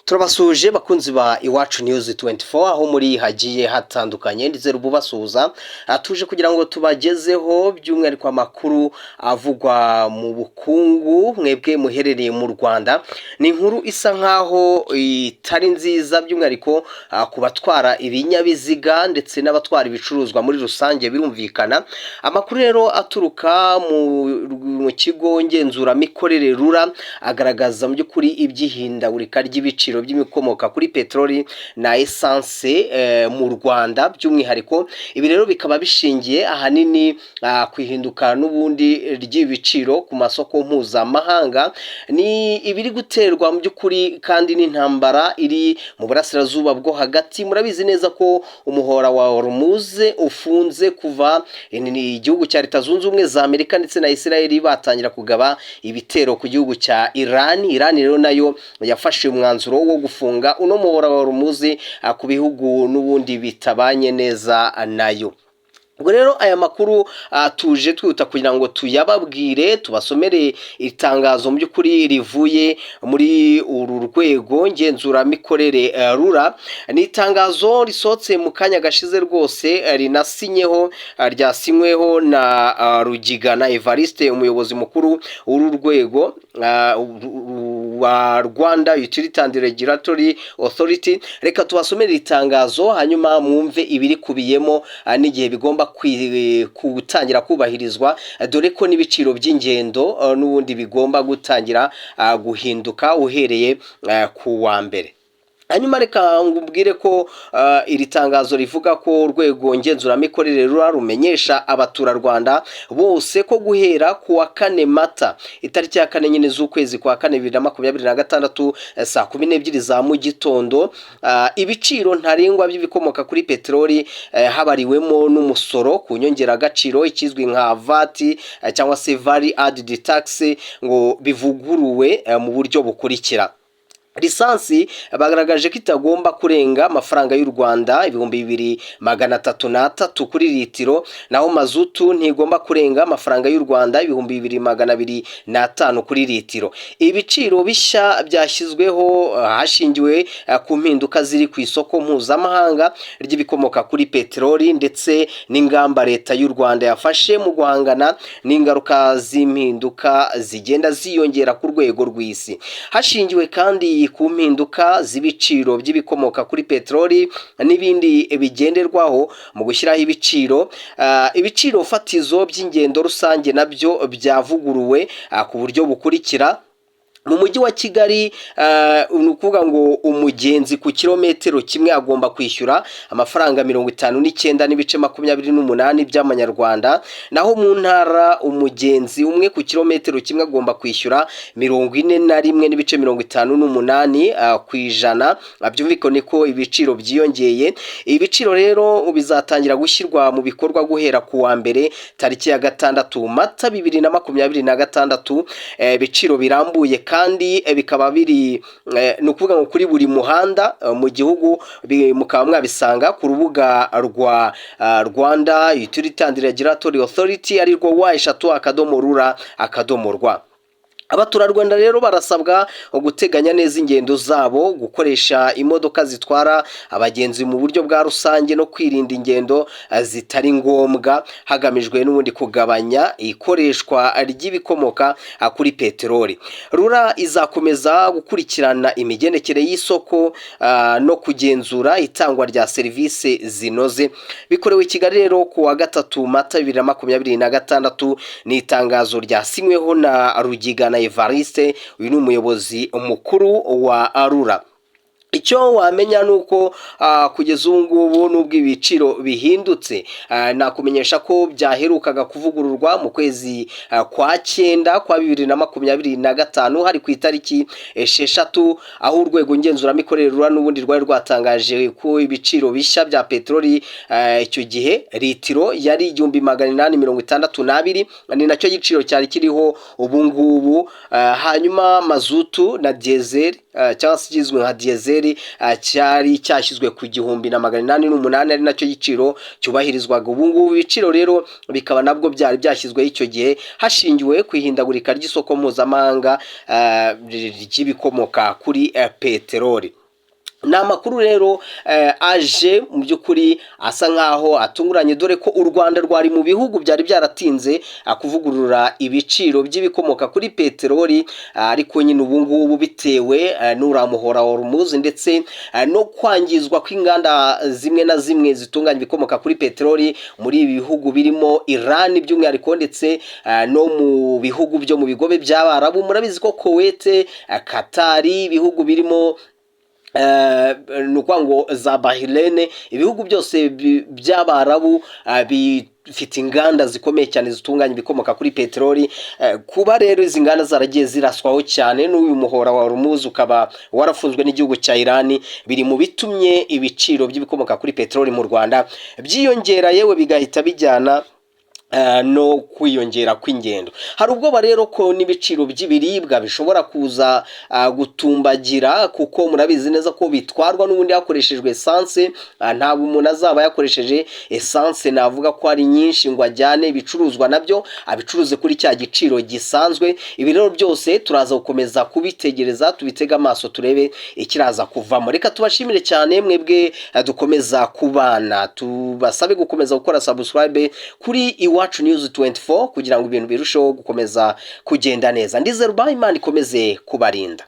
Turabasuje bakunzi ba Iwacu News 24 aho muri hagiye hatandukanye ndize rububasuza atuje kugira ngo tubagezeho by'umwihariko amakuru avugwa mu bukungu mwebwe muherereye mu Rwanda. Ni inkuru isa nkaho itari nziza by'umwihariko ku batwara ibinyabiziga ndetse n'abatwara ibicuruzwa muri rusange birumvikana. Amakuru rero aturuka mu kigo ngenzuramikorere RURA agaragaza mu by'ukuri ibyihindagurika ry'ibiciro by'imikomoka kuri petroli na essence mu Rwanda by'umwihariko. Ibi rero bikaba bishingiye ahanini kwihinduka n'ubundi ry'ibiciro ku masoko mpuzamahanga. Ni ibiri guterwa mu by'ukuri kandi n'intambara iri mu burasirazuba bwo hagati. Murabizi neza ko umuhora wa Hormuz ufunze kuva igihugu cya Leta Zunze Ubumwe za Amerika ndetse na Israel batangira kugaba ibitero ku gihugu cya Iran rero nayo yafashe umwanzuro wo gufunga uno muhora wa Hormuz ku bihugu n'ubundi bitabanye neza nayo. Ubwo rero aya makuru tuje twihuta kugira ngo tuyababwire tubasomere itangazo mu by'ukuri rivuye muri uru rwego ngenzuramikorere RURA. Ni itangazo risohotse mu kanya gashize rwose rinasinyeho ryasinyweho na Rugigana Evariste umuyobozi mukuru w'uru rwego wa Rwanda Utility and Regulatory Authority. Reka tubasomere itangazo hanyuma mwumve ibiri kubiyemo n'igihe bigomba gutangira kubahirizwa, dore ko n'ibiciro by'ingendo n'ubundi bigomba gutangira guhinduka uhereye ku wa mbere. Hanyuma reka ngubwire ko iri tangazo rivuga ko urwego ngenzuramikorere RURA rumenyesha abaturarwanda bose ko guhera ku wa 4 Mata itariki ya 4 nyine z'ukwezi kwa 4 2026 saa 12 za mu gitondo ibiciro ntarengwa by'ibikomoka kuri petroli habariwemo n'umusoro ku nyongeragaciro ikizwi nka VAT cyangwa se Value Added Tax ngo bivuguruwe mu buryo bukurikira. Lisansi bagaragaje ko itagomba kurenga amafaranga y'u Rwanda 2303 kuri litiro, naho mazutu ntigomba kurenga amafaranga y'u Rwanda 2205 kuri litiro. Ibiciro bishya byashyizweho hashingiwe ku mpinduka ziri ku isoko mpuzamahanga ry'ibikomoka kuri petroli ndetse n'ingamba leta y'u Rwanda yafashe mu guhangana n'ingaruka z'impinduka zigenda ziyongera ku rwego rw'isi. Hashingiwe kandi ku mpinduka z'ibiciro by'ibikomoka kuri petroli n'ibindi bigenderwaho mu gushyiraho ibiciro fatizo by'ingendo rusange nabyo byavuguruwe ku buryo bukurikira. Mu mujyi wa Kigali nukuvuga ngo umugenzi ku kilometero kimwe agomba kwishyura amafaranga 59.28 by'amanyarwanda, naho mu ntara umugenzi umwe ku kilometero kimwe agomba kwishyura 41.58 kwijana. Byumvikane ko ibiciro byiyongeye. Ibiciro rero bizatangira gushyirwa mu bikorwa guhera ku wa mbere tariki ya 6 Mata 2026. Ibiciro birambuye kandi bikaba biri nukuvuga ngo kuri buri muhanda mu gihugu mukaba mwabisanga ku rubuga rwa Rwanda Utility and Regulatory Authority arirwo wa3.rura.rw. Abaturarwanda rero barasabwa guteganya neza ingendo zabo, gukoresha imodoka zitwara abagenzi mu buryo bwa rusange no kwirinda ingendo zitari ngombwa hagamijwe n'ubundi kugabanya ikoreshwa ry'ibikomoka kuri petroli. RURA izakomeza gukurikirana imigendekere y'isoko no kugenzura itangwa rya serivisi zinoze. Bikorewe i Kigali rero ku wa 3 Mata 2026. Ni itangazo ryasinyweho na Rugigana Evariste, uyu ni umuyobozi mukuru wa RURA. Icyo wamenya nuko kugeza ubu ngubu nubwo ibiciro bihindutse, nakumenyesha ko byaherukaga kuvugururwa mu kwezi kwa 9 kwa 2025 hari ku itariki 6 aho urwego ngenzuramikorere RURA n'ubundi rwari rwatangaje ko ibiciro bishya bya petroli icyo gihe litiro yari 1862, ni nacyo giciro cyari kiriho ubu ngubu. Hanyuma mazutu na diesel cyangwa se kizwi nka diesel cyari cyashyizwe ku 1808 ari nacyo giciro cyubahirizwaga. Ubu ngubu ibiciro rero bikaba nabwo byari byashyizweho icyo gihe hashingiwe ku ihindagurika ry'isoko mpuzamahanga ry'ibikomoka kuri peteroli. Ni amakuru rero aje mu by'ukuri asa nkaho atunguranye, dore ko u Rwanda rwari mu bihugu byari byaratinze kuvugurura ibiciro by'ibikomoka kuri peteroli, ariko nyine ubu ngubu bitewe n'uramuhora wa Hormuz ndetse no kwangizwa kw'inganda zimwe na zimwe zitunganya ibikomoka kuri peteroli muri ibi bihugu birimo Iran by'umwihariko ndetse no mu bihugu byo mu bigobe by'Abarabu. Murabizi ko Kuwait, Qatar, ibihugu birimo ngo za Bahrain, ibihugu byose by'Abarabu bifite inganda zikomeye cyane zitunganya ibikomoka kuri peteroli. Kuba rero izi nganda zaragiye ziraswaho cyane n'uyu muhora wa Hormuz ukaba warafunzwe n'igihugu cya Iran, biri mu bitumye ibiciro by'ibikomoka kuri peteroli mu Rwanda byiyongera, yewe bigahita bijyana no kwiyongera kw'ingendo. Hari ubwoba rero ko n'ibiciro by'ibiribwa bishobora kuza gutumbagira, kuko murabizi neza ko bitwarwa n'ubundi hakoreshejwe essence. Ntabwo umuntu azaba yakoresheje essence navuga ko ari nyinshi ngo ajyane ibicuruzwa nabyo abicuruze kuri cya giciro gisanzwe. Ibi rero byose turaza gukomeza kubitegereza, tubitega amaso turebe ikiraza kuvamo. Reka tubashimire cyane mwebwe dukomeza kubana, tubasabe gukomeza gukora subscribe kuri Iwacu News 24 kugira ngo ibintu birusheho gukomeza kugenda neza. Ndizera Imana ikomeze kubarinda.